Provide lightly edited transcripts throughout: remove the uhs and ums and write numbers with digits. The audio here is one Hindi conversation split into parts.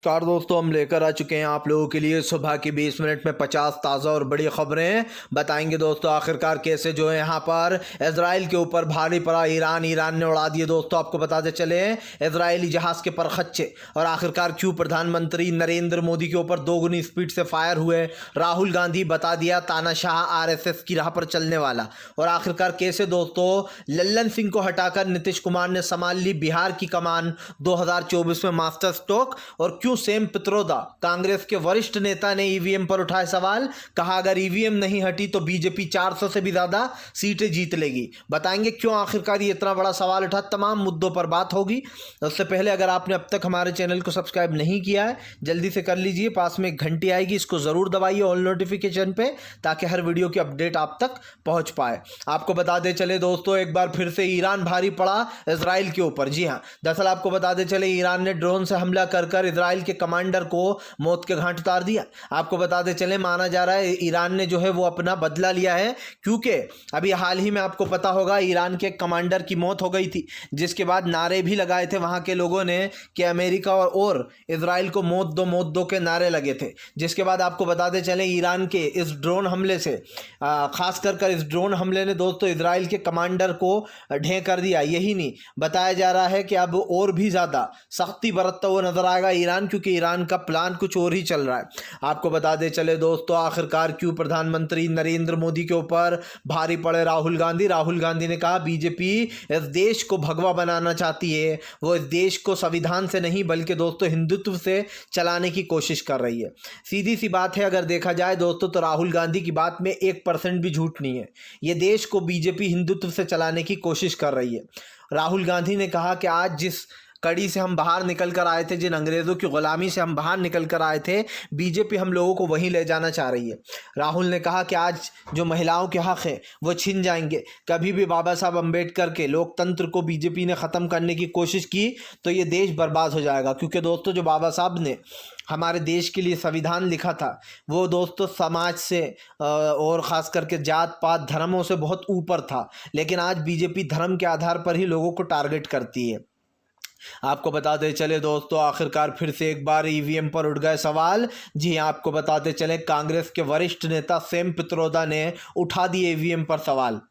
कार दोस्तों, हम लेकर आ चुके हैं आप लोगों के लिए सुबह की 20 मिनट में 50 ताज़ा और बड़ी खबरें बताएंगे दोस्तों। आखिरकार कैसे जो है यहाँ पर इजराइल के ऊपर भारी पड़ा ईरान ने उड़ा दिए दोस्तों। आपको बताते चले इजरायली जहाज़ के परखच्चे, और आखिरकार क्यों प्रधानमंत्री नरेंद्र मोदी के ऊपर दोगुनी स्पीड से फायर हुए। राहुल गांधी बता दिया तानाशाह RSS की राह पर चलने वाला। और आखिरकार कैसे दोस्तों लल्लन सिंह को हटाकर नीतीश कुमार ने संभाल ली बिहार की कमान 2024 में मास्टर स्ट्रोक। और क्यों सेम पित्रोदा कांग्रेस के वरिष्ठ नेता ने ईवीएम पर उठाए सवाल, कहा अगर ईवीएम नहीं हटी तो बीजेपी 400 से भी ज्यादा सीटें जीत लेगी। बताएंगे क्यों आखिरकार ये इतना बड़ा सवाल उठा। तमाम मुद्दों पर बात होगी। उससे पहले अगर आपने अब तक हमारे चैनल को सब्सक्राइब नहीं किया है जल्दी से कर लीजिए। पास में एक घंटी आएगी, इसको जरूर दबाइए ऑल नोटिफिकेशन पे, ताकि हर वीडियो की अपडेट आप तक पहुंच पाए। आपको बता दे चले दोस्तों, एक बार फिर से ईरान भारी पड़ा इजराइल के ऊपर। जी हाँ, दरअसल आपको बता दे चले ईरान ने ड्रोन से हमला कर इजराइल के कमांडर को मौत के घाट उतार दिया। आपको बताते चले माना जा रहा है ईरान ने जो है वो अपना बदला लिया है, क्योंकि अभी हाल ही में आपको पता होगा ईरान के कमांडर की मौत हो गई थी, जिसके बाद नारे भी लगाए थे वहां के लोगों ने कि अमेरिका और इजराइल को मौत दो के नारे लगे थे। जिसके बाद आपको बताते चले ईरान के इस ड्रोन हमले से खास कर इस ड्रोन हमले ने दोस्तों इजराइल के कमांडर को ढेर कर दिया। यही नहीं, बताया जा रहा है कि अब और भी ज्यादा सख्ती बरतता हुआ नजर आएगा ईरान, क्योंकि ईरान का प्लान कुछ और ही चल रहा है। आपको बता दे चले दोस्तों, आखिरकार क्यों प्रधानमंत्री नरेंद्र मोदी के ऊपर भारी पड़े राहुल गांधी ने कहा बीजेपी इस देश को भगवा बनाना चाहती है। वो इस देश को संविधान से नहीं बल्कि दोस्तों हिंदुत्व से चलाने की कोशिश कर रही है। सीधी सी बात है, अगर देखा जाए दोस्तों तो राहुल गांधी की बात में 1% भी झूठ नहीं है। ये देश को बीजेपी हिंदुत्व से चलाने की कोशिश कर रही है। राहुल गांधी ने कहा कि आज जिस कड़ी से हम बाहर निकल कर आए थे, जिन अंग्रेज़ों की गुलामी से हम बाहर निकल कर आए थे, बीजेपी हम लोगों को वहीं ले जाना चाह रही है। राहुल ने कहा कि आज जो महिलाओं के हक़ हैं वो छिन जाएंगे। कभी भी बाबा साहब अम्बेडकर के लोकतंत्र को बीजेपी ने ख़त्म करने की कोशिश की तो ये देश बर्बाद हो जाएगा। क्योंकि दोस्तों जो बाबा साहब ने हमारे देश के लिए संविधान लिखा था वो दोस्तों समाज से और ख़ास करके जात पात धर्मों से बहुत ऊपर था, लेकिन आज बीजेपी धर्म के आधार पर ही लोगों को टारगेट करती है। आपको बताते चले दोस्तों, आखिरकार फिर से एक बार ईवीएम पर उठ गए सवाल। जी हाँ, आपको बताते चले कांग्रेस के वरिष्ठ नेता सेम पित्रोदा ने उठा दिए ईवीएम पर सवाल।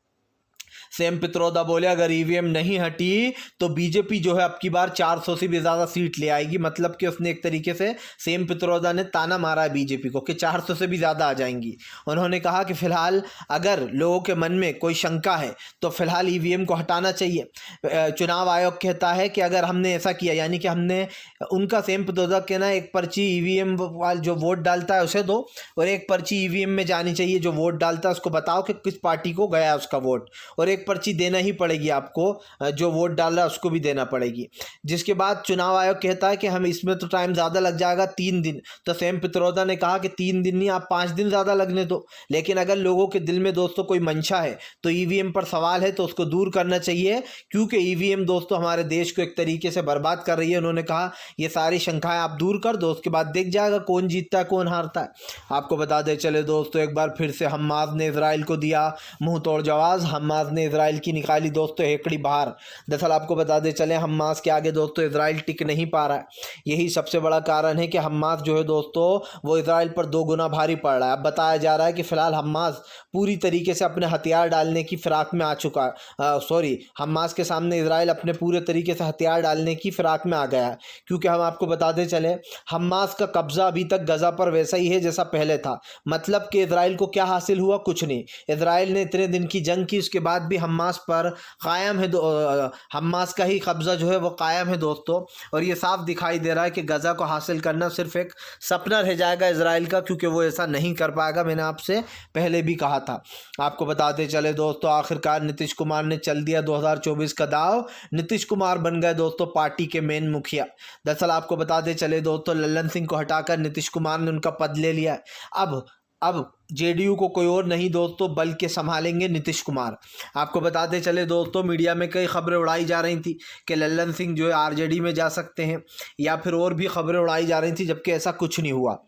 सेम पित्रोदा बोले अगर ईवीएम नहीं हटी तो बीजेपी जो है अब की बार 400 से भी ज़्यादा सीट ले आएगी। मतलब कि उसने एक तरीके से सेम पित्रोदा ने ताना मारा है बीजेपी को कि 400 से भी ज़्यादा आ जाएंगी। उन्होंने कहा कि फ़िलहाल अगर लोगों के मन में कोई शंका है तो फिलहाल ईवीएम को हटाना चाहिए। चुनाव आयोग कहता है कि अगर हमने ऐसा किया, यानी कि हमने उनका सेम पित्रोदा कहना एक पर्ची ईवीएम वाला जो वोट डालता है उसे दो, और एक पर्ची ईवीएम में जानी चाहिए जो वोट डालता है उसको बताओ कि किस पार्टी को गया उसका वोट, और एक पर्ची देना ही पड़ेगी आपको, जो वोट डाल रहा है उसको भी देना पड़ेगी। जिसके बाद चुनाव आयोग कहता है कि हम इसमें तो टाइम ज़्यादा लग जाएगा 3 दिन। तो सेम पित्रोदा ने कहा कि 3 दिन नहीं, आप 5 दिन ज़्यादा लगने दो। लेकिन अगर लोगों के दिल में दोस्तों कोई मंशा है तो ईवीएम पर सवाल है तो उसको दूर करना चाहिए, क्योंकि ईवीएम दोस्तों हमारे देश को एक तरीके से बर्बाद कर रही है। उन्होंने कहा ये सारी शंकाएं आप दूर कर दो, उसके बाद देख जाएगा कौन जीतता है कौन हारता है। आपको बता दे चले दोस्तों, एक बार फिर से हमास ने इसराइल को दिया मुंह तोड़ जवाब। हमास ने इसराइल की निकाली दोस्तों हेकड़ी बाहर। दरअसल आपको बता दे चले हमास के आगे दोस्तों इसराइल टिक नहीं पा रहा है। यही सबसे बड़ा कारण है कि हमास जो है दोस्तों वो इसराइल पर 2 गुना भारी पड़ रहा है। अब बताया जा रहा है कि फिलहाल हमास पूरी तरीके से अपने हथियार डालने की फिराक में आ चुका है। हमास के सामने इसराइल अपने पूरे तरीके से हथियार डालने की फिराक में आ गया है। क्योंकि हम आपको बताते चले हमास का कब्जा अभी तक गजा पर वैसा ही है जैसा पहले था। मतलब कि इसराइल को क्या हासिल हुआ, कुछ नहीं। इसराइल ने इतने दिन की जंग की, उसके बाद भी हमास पर कायम है, हमास का ही कब्जा जो है वो कायम है दोस्तों। और ये साफ दिखाई दे रहा है कि गजा को हासिल करना सिर्फ एक सपना रह जाएगा इसराइल का, क्योंकि वो ऐसा नहीं कर पाएगा। मैंने आपसे पहले भी कहा था। आपको बताते चले दोस्तों, आखिरकार नीतीश कुमार ने चल दिया 2024 का दाव। नीतीश कुमार बन गए दोस्तों पार्टी के मेन मुखिया। दरअसल आपको बताते चले दोस्तों, लल्लन सिंह को हटाकर नीतीश कुमार ने उनका पद ले लिया है। अब जेडीयू को कोई और नहीं दोस्तों बल्कि संभालेंगे नीतीश कुमार। आपको बताते चले दोस्तों, मीडिया में कई खबरें उड़ाई जा रही थी कि लल्लन सिंह जो है आरजेडी में जा सकते हैं, या फिर और भी खबरें उड़ाई जा रही थी, जबकि ऐसा कुछ नहीं हुआ।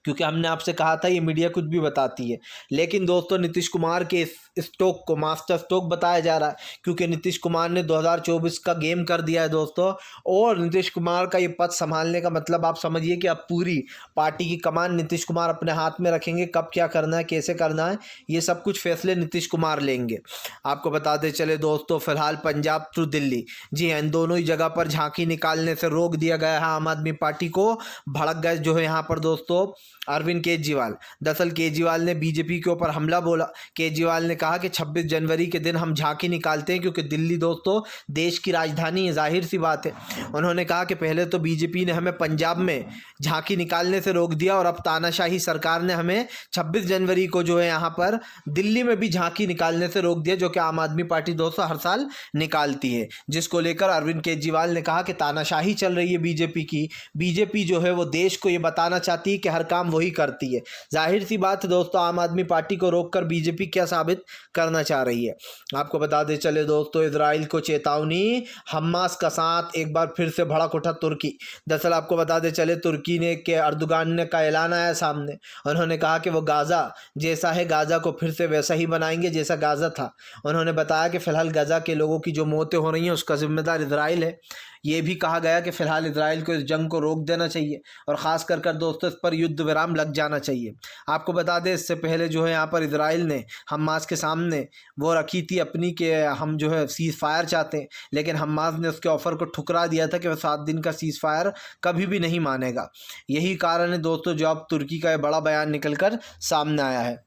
क्योंकि हमने आपसे कहा था ये मीडिया कुछ भी बताती है। लेकिन दोस्तों नीतीश कुमार के इस स्ट्रोक को मास्टर स्ट्रोक बताया जा रहा है, क्योंकि नीतीश कुमार ने 2024 का गेम कर दिया है दोस्तों। और नीतीश कुमार का ये पद संभालने का मतलब आप समझिए कि अब पूरी पार्टी की कमान नीतीश कुमार अपने हाथ में रखेंगे। कब क्या करना है, कैसे करना है, ये सब कुछ फैसले नीतीश कुमार लेंगे। आपको बताते चले दोस्तों, फिलहाल पंजाब टू दिल्ली, जी हाँ, इन दोनों ही जगह पर झांकी निकालने से रोक दिया गया है आम आदमी पार्टी को। भड़क गए जो है यहाँ पर दोस्तों अरविंद केजरीवाल। दरअसल केजरीवाल ने बीजेपी के ऊपर हमला बोला। केजरीवाल ने कहा कि 26 जनवरी के दिन हम झांकी निकालते हैं, क्योंकि दिल्ली दोस्तों देश की राजधानी है, जाहिर सी बात है। उन्होंने कहा कि पहले तो बीजेपी ने हमें पंजाब में झांकी निकालने से रोक दिया और अब तानाशाही सरकार ने हमें 26 जनवरी को जो है यहाँ पर दिल्ली में भी झांकी निकालने से रोक दिया, जो कि आम आदमी पार्टी दोस्तों हर साल निकालती है। जिसको लेकर अरविंद केजरीवाल ने कहा कि तानाशाही चल रही है बीजेपी की। बीजेपी जो है वो देश को ये बताना चाहती है कि हर काम वही करती है। जाहिर सी बात है दोस्तों, आम आदमी पार्टी को रोककर बीजेपी क्या साबित करना चाह रही है। आपको बता दे चले दोस्तों, इजराइल को चेतावनी, हमास का साथ एक बार फिर से भड़क उठा तुर्की। दरअसल आपको बता दे चले, तुर्की ने के अर्दोगान ने का ऐलान आया सामने। उन्होंने कहा कि वो गाज़ा जैसा है, गाज़ा को फिर से वैसा ही बनाएंगे जैसा गाज़ा था। उन्होंने बताया कि फ़िलहाल गाज़ा के लोगों की जो मौतें हो रही हैं उसका जिम्मेदार इजराइल है। ये भी कहा गया कि फ़िलहाल इजराइल को इस जंग को रोक देना चाहिए और ख़ास कर दोस्तों इस पर युद्ध विराम लग जाना चाहिए। आपको बता दें, इससे पहले जो है यहाँ पर इजराइल ने हमास के सामने वो रखी थी अपनी कि हम जो है सीज़ फायर चाहते हैं, लेकिन हमास ने उसके ऑफ़र को ठुकरा दिया था कि वह 7 दिन का सीज़ फायर कभी भी नहीं मानेगा। यही कारण है दोस्तों जो अब तुर्की का ये बड़ा बयान निकल कर सामने आया है।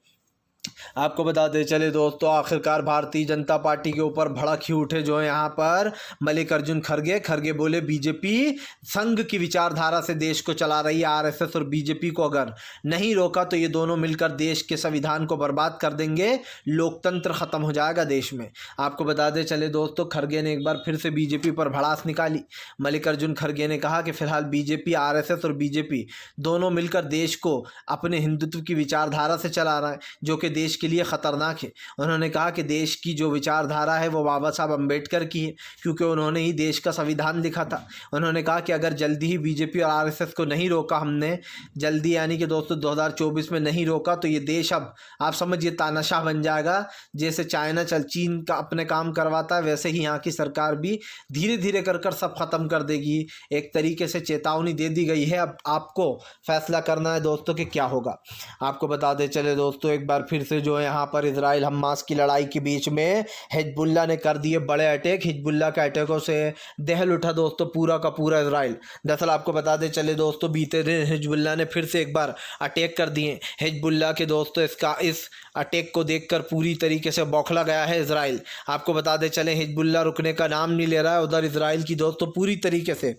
आपको बताते चले दोस्तों, आखिरकार भारतीय जनता पार्टी के ऊपर भड़क ही उठे जो है यहाँ पर मल्लिकार्जुन खड़गे बोले बीजेपी संघ की विचारधारा से देश को चला रही है। आरएसएस और बीजेपी को अगर नहीं रोका तो ये दोनों मिलकर देश के संविधान को बर्बाद कर देंगे, लोकतंत्र खत्म हो जाएगा देश में। आपको बताते चले दोस्तों, खड़गे ने एक बार फिर से बीजेपी पर भड़ास निकाली। मल्लिकार्जुन खड़गे ने कहा कि फिलहाल बीजेपी, आरएसएस और बीजेपी दोनों मिलकर देश को अपने हिंदुत्व की विचारधारा से चला रहा है, जो कि देश के लिए ख़तरनाक है। उन्होंने कहा कि देश की जो विचारधारा है वो बाबा साहब अम्बेडकर की है, क्योंकि उन्होंने ही देश का संविधान लिखा था। उन्होंने कहा कि अगर जल्दी ही बीजेपी और आरएसएस को नहीं रोका हमने, जल्दी यानी कि दोस्तों 2024 में नहीं रोका, तो ये देश अब आप समझिए तानाशाह बन जाएगा। जैसे चाइना चीन का अपने काम करवाता है, वैसे ही यहाँ की सरकार भी धीरे धीरे कर सब ख़त्म कर देगी। एक तरीके से चेतावनी दे दी गई है। अब आपको फैसला करना है दोस्तों कि क्या होगा। आपको बताते चले दोस्तों, एक बार फिर से जो है यहाँ पर इजराइल हमास की लड़ाई के बीच में हिजबुल्लाह ने कर दिए बड़े अटैक। हिजबुल्लाह के अटैकों से दहल उठा दोस्तों पूरा का पूरा इजराइल। दरअसल आपको बताते चले दोस्तों, बीते दिन हिजबुल्लाह ने फिर से एक बार अटैक कर दिए। हिजबुल्लाह के दोस्तों इस अटैक को देखकर पूरी तरीके से बौखला गया है इजराइल। आपको बताते चले, हिजबुल्लाह रुकने का नाम नहीं ले रहा है। उधर इजराइल की दोस्तों पूरी तरीके से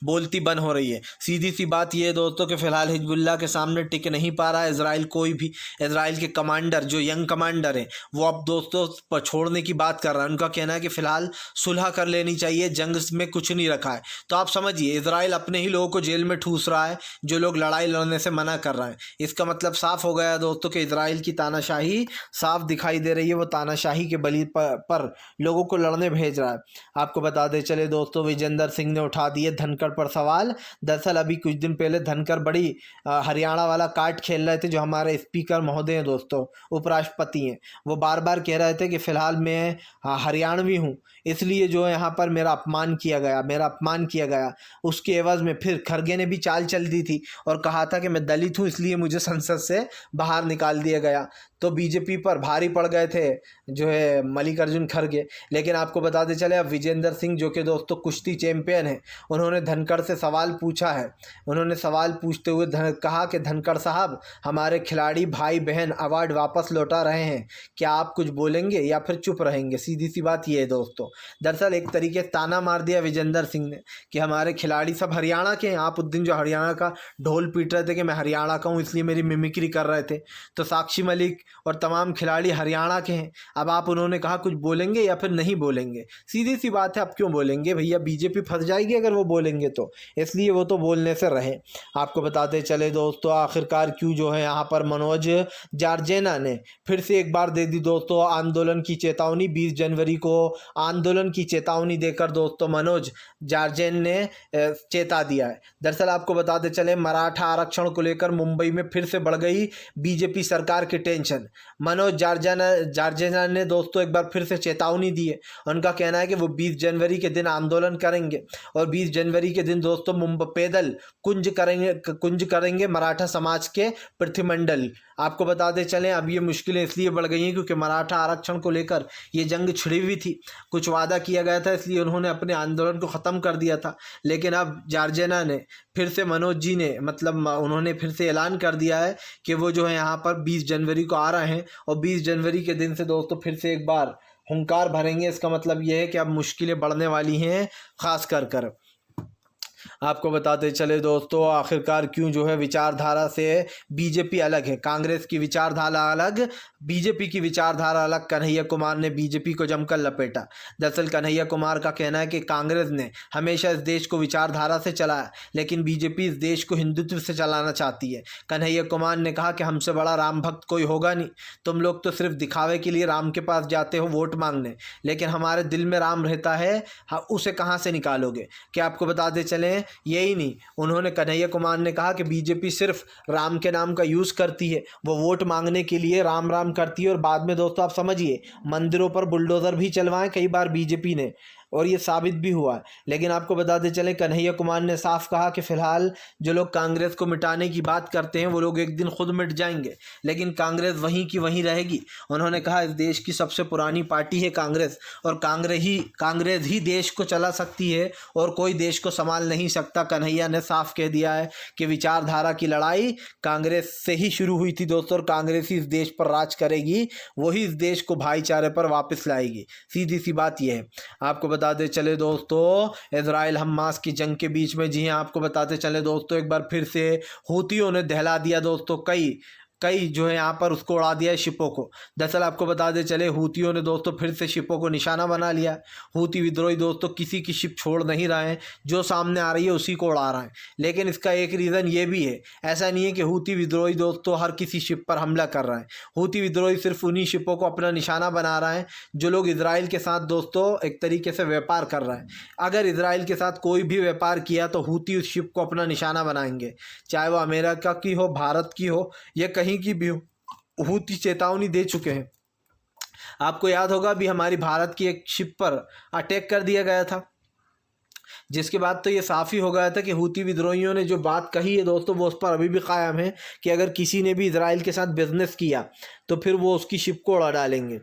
बोलती बंद हो रही है। सीधी सी बात यह है दोस्तों कि फ़िलहाल हिजबुल्लाह के सामने टिक नहीं पा रहा है इजराइल। कोई भी इजराइल के कमांडर जो यंग कमांडर हैं वो अब दोस्तों छोड़ने की बात कर रहा है। उनका कहना है कि फ़िलहाल सुलह कर लेनी चाहिए, जंग में कुछ नहीं रखा है। तो आप समझिए इजराइल अपने ही लोगों को जेल में ठूस रहा है जो लोग लड़ाई लड़ने से मना कर रहे हैं। इसका मतलब साफ हो गया दोस्तों कि इजराइल की तानाशाही साफ दिखाई दे रही है। वो तानाशाही के बलि पर लोगों को लड़ने भेज रहा है। आपको बताते चले दोस्तों, विजेंदर सिंह ने उठा दिए धनखड़ पर सवाल। दरअसल अभी कुछ दिन पहले धनखड़ बड़ी हरियाणा वाला कार्ड खेल रहे थे। जो हमारे स्पीकर महोदय हैं दोस्तों, उपराष्ट्रपति हैं, वो बार बार कह रहे थे कि फ़िलहाल मैं हरियाणवी हूँ, इसलिए जो है यहाँ पर मेरा अपमान किया गया। उसके एवज़ में फिर खड़गे ने भी चाल चल दी थी और कहा था कि मैं दलित हूँ इसलिए मुझे संसद से बाहर निकाल दिया गया। तो बीजेपी पर भारी पड़ गए थे जो है मल्लिकार्जुन खड़गे। लेकिन आपको बताते चले, अब विजेंदर सिंह जो कि दोस्तों कुश्ती चैंपियन हैं, उन्होंने धनखड़ से सवाल पूछा है। उन्होंने सवाल पूछते हुए कहा कि धनखड़ साहब, हमारे खिलाड़ी भाई बहन अवार्ड वापस लौटा रहे हैं, क्या आप कुछ बोलेंगे या फिर चुप रहेंगे? सीधी सी बात ये है दोस्तों। दरअसल एक तरीके ताना मार दिया विजेंदर सिंह ने कि हमारे खिलाड़ी सब हरियाणा के हैं। आप उस दिन जो हरियाणा का ढोल पीट रहे थे कि मैं हरियाणा का हूँ इसलिए मेरी मिमिक्री कर रहे थे, तो साक्षी मलिक और तमाम खिलाड़ी हरियाणा के हैं। अब आप उन्होंने कहा कुछ बोलेंगे या फिर नहीं बोलेंगे? सीधी सी बात है, अब क्यों बोलेंगे भैया, बीजेपी फंस जाएगी अगर वो बोलेंगे तो, इसलिए वो तो बोलने से रहे। आपको बताते चले दोस्तों आखिरकार क्यों जो है यहाँ पर मनोज जार्जेना ने फिर से एक बार दे दी दोस्तों आंदोलन की चेतावनी। 20 जनवरी को आंदोलन की चेतावनी देकर दोस्तों मनोज जार्जेन ने चेता दिया है। दरअसल आपको बताते चले मराठा आरक्षण को लेकर मुंबई में फिर से बढ़ गई बीजेपी सरकार की टेंशन। मनोज जार्जेना ने दोस्तों एक बार फिर से चेतावनी दी है। उनका कहना है कि वो 20 जनवरी के दिन आंदोलन करेंगे और 20 जनवरी के दिन दोस्तों मुंबई पैदल कुंज करेंगे मराठा समाज के प्रतिमंडल। आपको बताते चलें अब ये मुश्किलें इसलिए बढ़ गई हैं क्योंकि मराठा आरक्षण को लेकर ये जंग छिड़ी हुई थी, कुछ वादा किया गया था, इसलिए उन्होंने अपने आंदोलन को ख़त्म कर दिया था। लेकिन अब जार्जेना ने फिर से मनोज जी ने मतलब उन्होंने फिर से ऐलान कर दिया है कि वो जो है यहाँ पर 20 जनवरी को आ रहे हैं और 20 जनवरी के दिन से दोस्तों फिर से एक बार हुंकार भरेंगे। इसका मतलब ये है कि अब मुश्किलें बढ़ने वाली हैं खास कर। आपको बताते चले दोस्तों आखिरकार क्यों जो है विचारधारा से बीजेपी अलग है, कांग्रेस की विचारधारा अलग, बीजेपी की विचारधारा अलग। कन्हैया कुमार ने बीजेपी को जमकर लपेटा। दरअसल कन्हैया कुमार का कहना है कि कांग्रेस ने हमेशा इस देश को विचारधारा से चलाया, लेकिन बीजेपी इस देश को हिंदुत्व से चलाना चाहती है। कन्हैया कुमार ने कहा कि हमसे बड़ा राम भक्त कोई होगा नहीं, तुम लोग तो सिर्फ दिखावे के लिए राम के पास जाते हो वोट मांगने, लेकिन हमारे दिल में राम रहता है, उसे कहाँ से निकालोगे? क्या आपको बताते चले यही नहीं, उन्होंने कन्हैया कुमार ने कहा कि बीजेपी सिर्फ राम के नाम का यूज़ करती है, वो वोट मांगने के लिए राम राम करती है और बाद में दोस्तों आप समझिए मंदिरों पर बुलडोज़र भी चलवाएं कई बार बीजेपी ने, और ये साबित भी हुआ है। लेकिन आपको बताते चलें कन्हैया कुमार ने साफ कहा कि फ़िलहाल जो लोग कांग्रेस को मिटाने की बात करते हैं वो लोग एक दिन खुद मिट जाएंगे, लेकिन कांग्रेस वहीं की वहीं रहेगी। उन्होंने कहा इस देश की सबसे पुरानी पार्टी है कांग्रेस, और कांग्रेस ही देश को चला सकती है और कोई देश को संभाल नहीं सकता। कन्हैया ने साफ कह दिया है कि विचारधारा की लड़ाई कांग्रेस से ही शुरू हुई थी दोस्तों, और कांग्रेस ही इस देश पर राज करेगी, वही इस देश को भाईचारे पर वापस लाएगी। सीधी सी बात यह है। आपको बताते चले दोस्तों इजराइल हमास की जंग के बीच में, जी हाँ आपको बताते चले दोस्तों एक बार फिर से हूतियों ने दहला दिया दोस्तों कई जो है यहाँ पर उसको उड़ा दिया है शिपों को। दरअसल आपको बताते चले हूतियों ने दोस्तों फिर से शिपों को निशाना बना लिया। हूती विद्रोही दोस्तों किसी की शिप छोड़ नहीं रहे हैं, जो सामने आ रही है उसी को उड़ा रहे हैं। लेकिन इसका एक रीज़न ये भी है, ऐसा नहीं है कि हूती विद्रोही दोस्तों हर किसी शिप पर हमला कर रहे हैं। हूती विद्रोही सिर्फ उन्हीं शिपों को अपना निशाना बना रहे हैं जो लोग इजराइल के साथ दोस्तों एक तरीके से व्यापार कर रहे हैं। अगर इजराइल के साथ कोई भी व्यापार किया तो हूती उस शिप को अपना निशाना बनाएंगे, चाहे वो अमेरिका की हो, भारत की हो या कहीं की भी हो। हूती चेतावनी दे चुके हैं। आपको याद होगा भी हमारी भारत की एक शिप पर अटैक कर दिया गया था, जिसके बाद तो ये साफ़ ही हो गया था कि हूती विद्रोहियों ने जो बात कही है दोस्तों वो उस पर अभी भी कायम है कि अगर किसी ने भी इजराइल के साथ बिजनेस किया तो फिर वो उसकी शिप को उड़ा डालेंगे।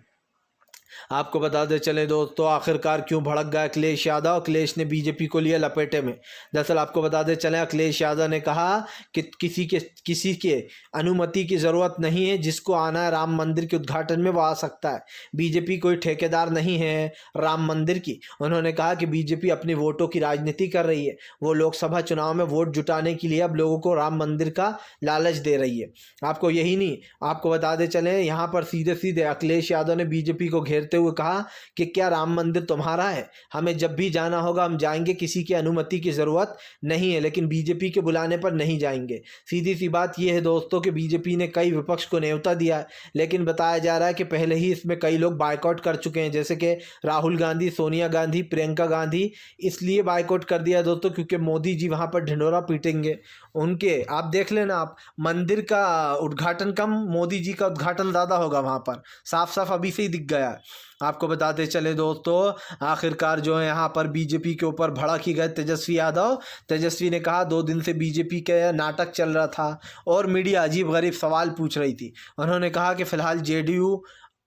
आपको बताते चले दोस्तों आखिरकार क्यों भड़क गया अखिलेश यादव। अखिलेश ने बीजेपी को लिया लपेटे में। दरअसल आपको बताते चले अखिलेश यादव ने कहा कि किसी के अनुमति की ज़रूरत नहीं है, जिसको आना है राम मंदिर के उद्घाटन में वो आ सकता है। बीजेपी कोई ठेकेदार नहीं है राम मंदिर की। उन्होंने कहा कि बीजेपी अपने वोटों की राजनीति कर रही है, वो लोकसभा चुनाव में वोट जुटाने के लिए अब लोगों को राम मंदिर का लालच दे रही है। आपको यही नहीं, आपको बताते चले यहाँ पर सीधे सीधे अखिलेश यादव ने बीजेपी को घेरते हुए कहा कि क्या राम मंदिर तुम्हारा है? हमें जब भी जाना होगा हम जाएंगे, किसी की अनुमति की ज़रूरत नहीं है, लेकिन बीजेपी के बुलाने पर नहीं जाएंगे। सीधी सी बात यह है दोस्तों कि बीजेपी ने कई विपक्ष को न्योता दिया है, लेकिन बताया जा रहा है कि पहले ही इसमें कई लोग बायकॉट कर चुके हैं, जैसे कि राहुल गांधी, सोनिया गांधी, प्रियंका गांधी। इसलिए बायकॉट कर दिया दोस्तों क्योंकि मोदी जी वहाँ पर ढिंढोरा पीटेंगे उनके। आप देख लेना, आप मंदिर का उद्घाटन कम, मोदी जी का उद्घाटन ज़्यादा होगा वहाँ पर, साफ साफ अभी से ही दिख गया है। आपको बताते चले दोस्तों आखिरकार जो है यहाँ पर बीजेपी के ऊपर भड़क ही गए तेजस्वी यादव। तेजस्वी ने कहा 2 दिन से बीजेपी के नाटक चल रहा था और मीडिया अजीब गरीब सवाल पूछ रही थी। उन्होंने कहा कि फ़िलहाल जेडीयू,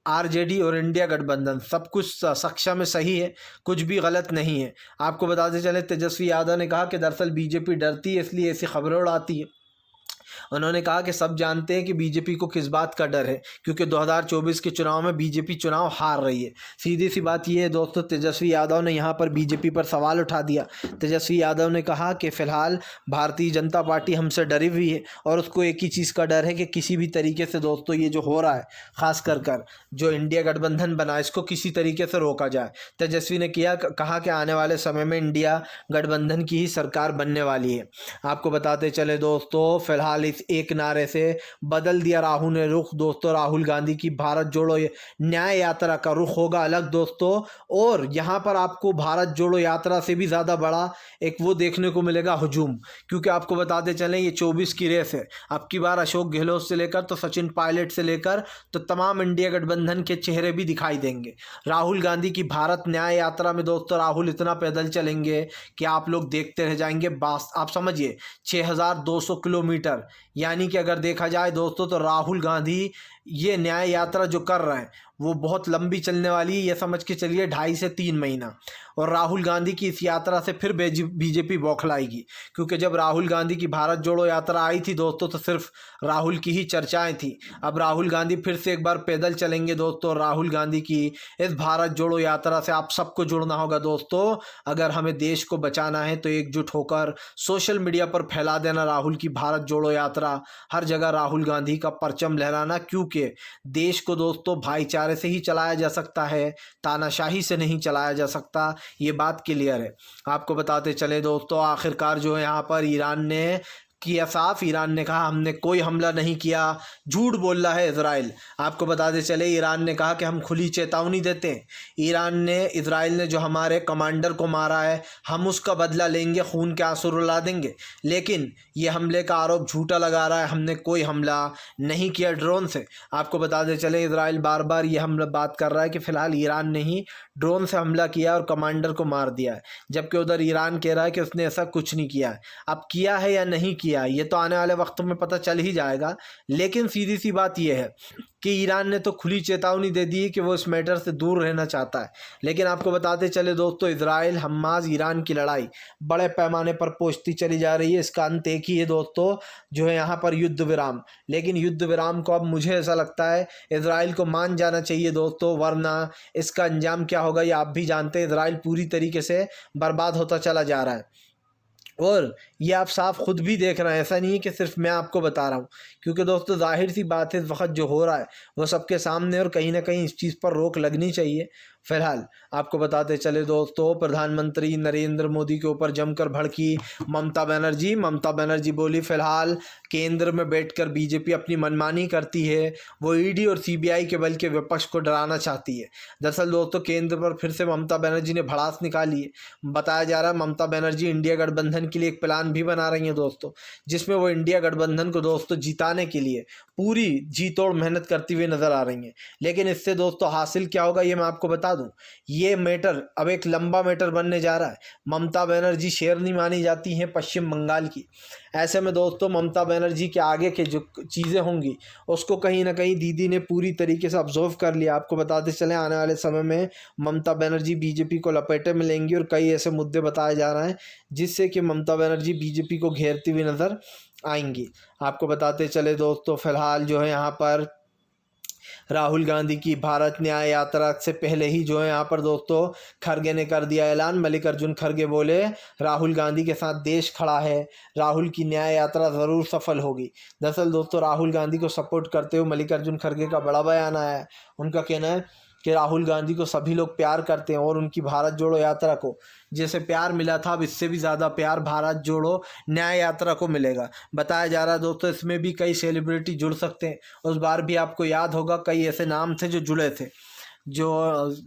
आरजेडी और इंडिया गठबंधन सब कुछ सक्षम में सही है, कुछ भी गलत नहीं है। आपको बताते चले तेजस्वी यादव ने कहा कि दरअसल बीजेपी डरती है इसलिए ऐसी खबरें उड़ाती है। उन्होंने कहा कि सब जानते हैं कि बीजेपी को किस बात का डर है, क्योंकि 2024 के चुनाव में बीजेपी चुनाव हार रही है। सीधी सी बात यह है दोस्तों, तेजस्वी यादव ने यहाँ पर बीजेपी पर सवाल उठा दिया। तेजस्वी यादव ने कहा कि फिलहाल भारतीय जनता पार्टी हमसे डरी हुई है और उसको एक ही चीज़ का डर है कि किसी भी तरीके से दोस्तों ये जो हो रहा है, खास कर जो इंडिया गठबंधन बना, इसको किसी तरीके से रोका जाए। तेजस्वी ने कहा कि आने वाले समय में इंडिया गठबंधन की ही सरकार बनने वाली है। आपको बताते चले दोस्तों, फिलहाल इस एक नारे से बदल दिया राहुल ने रुख दोस्तों। राहुल गांधी की भारत जोड़ो न्याय यात्रा का रुख होगा अलग दोस्तों, और यहाँ पर आपको भारत जोड़ो यात्रा से भी ज़्यादा बड़ा एक वो देखने को मिलेगा हुजूम, क्योंकि आपको बताते चलें ये 24 की रेस है। अब की बार अशोक गहलोत से लेकर तो सचिन पायलट से लेकर तो तमाम इंडिया गठबंधन के चेहरे भी दिखाई देंगे। राहुल गांधी की भारत न्याय यात्रा में दोस्तों राहुल इतना पैदल चलेंगे कि आप लोग देखते रह जाएंगे। आप समझिए 6200 किलोमीटर, यानी कि अगर देखा जाए दोस्तों तो राहुल गांधी ये न्याय यात्रा जो कर रहे हैं वो बहुत लंबी चलने वाली है, ये समझ के चलिए 2.5 से 3 महीना। और राहुल गांधी की इस यात्रा से फिर बीजेपी बौखलाएगी, क्योंकि जब राहुल गांधी की भारत जोड़ो यात्रा आई थी दोस्तों तो सिर्फ राहुल की ही चर्चाएं थी। अब राहुल गांधी फिर से एक बार पैदल चलेंगे दोस्तों। राहुल गांधी की इस भारत जोड़ो यात्रा से आप सबको जुड़ना होगा दोस्तों। अगर हमें देश को बचाना है तो एकजुट होकर सोशल मीडिया पर फैला देना राहुल की भारत जोड़ो यात्रा, हर जगह राहुल गांधी का परचम लहराना, क्योंकि देश को दोस्तों भाईचारे से ही चलाया जा सकता है, तानाशाही से नहीं चलाया जा सकता, ये बात क्लियर है। आपको बताते चले दोस्तों, आखिरकार जो है यहाँ पर ईरान ने किया साफ। ईरान ने कहा हमने कोई हमला नहीं किया, झूठ बोल रहा है इजराइल। आपको बताते चले ईरान ने कहा कि हम खुली चेतावनी देते हैं। इजराइल ने जो हमारे कमांडर को मारा है हम उसका बदला लेंगे, खून के आंसू रुला देंगे, लेकिन ये हमले का आरोप झूठा लगा रहा है, हमने कोई हमला नहीं किया ड्रोन से। आपको बताते चले इजराइल बार बार ये हमला बात कर रहा है कि फ़िलहाल ईरान ने ही ड्रोन से हमला किया और कमांडर को मार दिया है, जबकि उधर ईरान कह रहा है कि उसने ऐसा कुछ नहीं किया है। अब किया है या नहीं किया ये तो आने वाले वक्तों में पता चल ही जाएगा, लेकिन सीधी सी बात यह है कि ईरान ने तो खुली चेतावनी दे दी है कि वो इस मैटर से दूर रहना चाहता है। लेकिन आपको बताते चले दोस्तों, इजराइल हमास ईरान की लड़ाई बड़े पैमाने पर पहुंचती चली जा रही है। इसका अंत एक ही है दोस्तों, जो है यहाँ पर युद्ध विराम। लेकिन युद्ध विराम को अब मुझे ऐसा लगता है इजराइल को मान जाना चाहिए दोस्तों, वरना इसका अंजाम क्या होगा ये आप भी जानते हैं। इजराइल पूरी तरीके से बर्बाद होता चला जा रहा है और ये आप साफ खुद भी देख रहे हैं, ऐसा नहीं है कि सिर्फ मैं आपको बता रहा हूँ, क्योंकि दोस्तों जाहिर सी बात है इस वक्त जो हो रहा है वो सबके सामने, और कहीं ना कहीं इस चीज़ पर रोक लगनी चाहिए। फिलहाल आपको बताते चले दोस्तों, प्रधानमंत्री नरेंद्र मोदी के ऊपर जमकर भड़की ममता बनर्जी। ममता बनर्जी बोली फिलहाल केंद्र में बैठकर बीजेपी अपनी मनमानी करती है, वो ईडी और सीबीआई के बल के विपक्ष को डराना चाहती है। दरअसल दोस्तों केंद्र पर फिर से ममता बनर्जी ने भड़ास निकाली है। बताया जा रहा है ममता बनर्जी इंडिया गठबंधन के लिए एक प्लान भी बना रही है दोस्तों, जिसमें वो इंडिया गठबंधन को दोस्तों जिताने के लिए पूरी जी तोड़ मेहनत करती हुई नजर आ रही हैं। लेकिन इससे दोस्तों हासिल क्या होगा ये मैं आपको बता दूं, ये मैटर अब एक लंबा मैटर बनने जा रहा है। ममता बनर्जी शेरनी मानी जाती हैं पश्चिम बंगाल की। ऐसे में दोस्तों ममता बनर्जी के आगे के जो चीज़ें होंगी उसको कहीं ना कहीं दीदी ने पूरी तरीके से ऑब्जर्व कर लिया। आपको बताते चले आने वाले समय में ममता बनर्जी बीजेपी को लपेटे में लेंगी और कई ऐसे मुद्दे बताए जा रहे हैं जिससे कि ममता बनर्जी बीजेपी को घेरती हुई नज़र आएंगी। आपको बताते चले दोस्तों, फिलहाल जो है यहाँ पर राहुल गांधी की भारत न्याय यात्रा से पहले ही जो है यहाँ पर दोस्तों खरगे ने कर दिया ऐलान। मल्लिकार्जुन खरगे बोले राहुल गांधी के साथ देश खड़ा है, राहुल की न्याय यात्रा ज़रूर सफल होगी। दरअसल दोस्तों राहुल गांधी को सपोर्ट करते हुए मल्लिकार्जुन खरगे का बड़ा बयान आया है। उनका कहना है कि राहुल गांधी को सभी लोग प्यार करते हैं और उनकी भारत जोड़ो यात्रा को जैसे प्यार मिला था अब इससे भी ज़्यादा प्यार भारत जोड़ो न्याय यात्रा को मिलेगा। बताया जा रहा है दोस्तों इसमें भी कई सेलिब्रिटी जुड़ सकते हैं। उस बार भी आपको याद होगा कई ऐसे नाम थे जो जुड़े थे, जो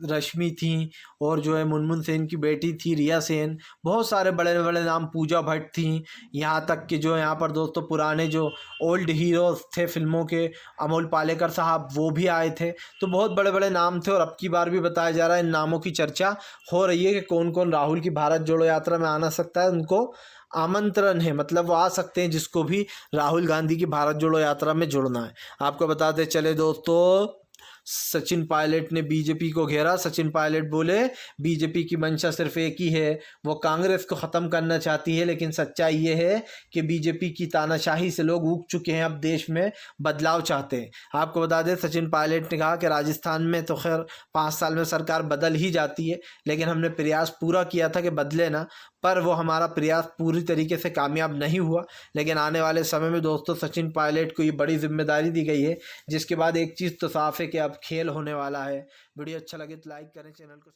रश्मि थी और जो है मुनमुन सेन की बेटी थी रिया सेन, बहुत सारे बड़े बड़े नाम, पूजा भट्ट थी, यहाँ तक कि जो यहाँ पर दोस्तों पुराने जो ओल्ड हीरोज़ थे फिल्मों के अमोल पालेकर साहब वो भी आए थे। तो बहुत बड़े बड़े नाम थे और अब की बार भी बताया जा रहा है इन नामों की चर्चा हो रही है कि कौन कौन राहुल की भारत जोड़ो यात्रा में आना सकता है। उनको आमंत्रण है, मतलब वो आ सकते हैं जिसको भी राहुल गांधी की भारत जोड़ो यात्रा में जुड़ना है। आपको बताते चले दोस्तों सचिन पायलट ने बीजेपी को घेरा। सचिन पायलट बोले बीजेपी की मंशा सिर्फ एक ही है, वो कांग्रेस को ख़त्म करना चाहती है, लेकिन सच्चाई ये है कि बीजेपी की तानाशाही से लोग ऊब चुके हैं, अब देश में बदलाव चाहते हैं। आपको बता दें सचिन पायलट ने कहा कि राजस्थान में तो खैर 5 साल में सरकार बदल ही जाती है, लेकिन हमने प्रयास पूरा किया था कि बदले ना, पर वो हमारा प्रयास पूरी तरीके से कामयाब नहीं हुआ। लेकिन आने वाले समय में दोस्तों सचिन पायलट को ये बड़ी जिम्मेदारी दी गई है, जिसके बाद एक चीज़ तो साफ है कि अब खेल होने वाला है। वीडियो अच्छा लगे तो लाइक करें, चैनल को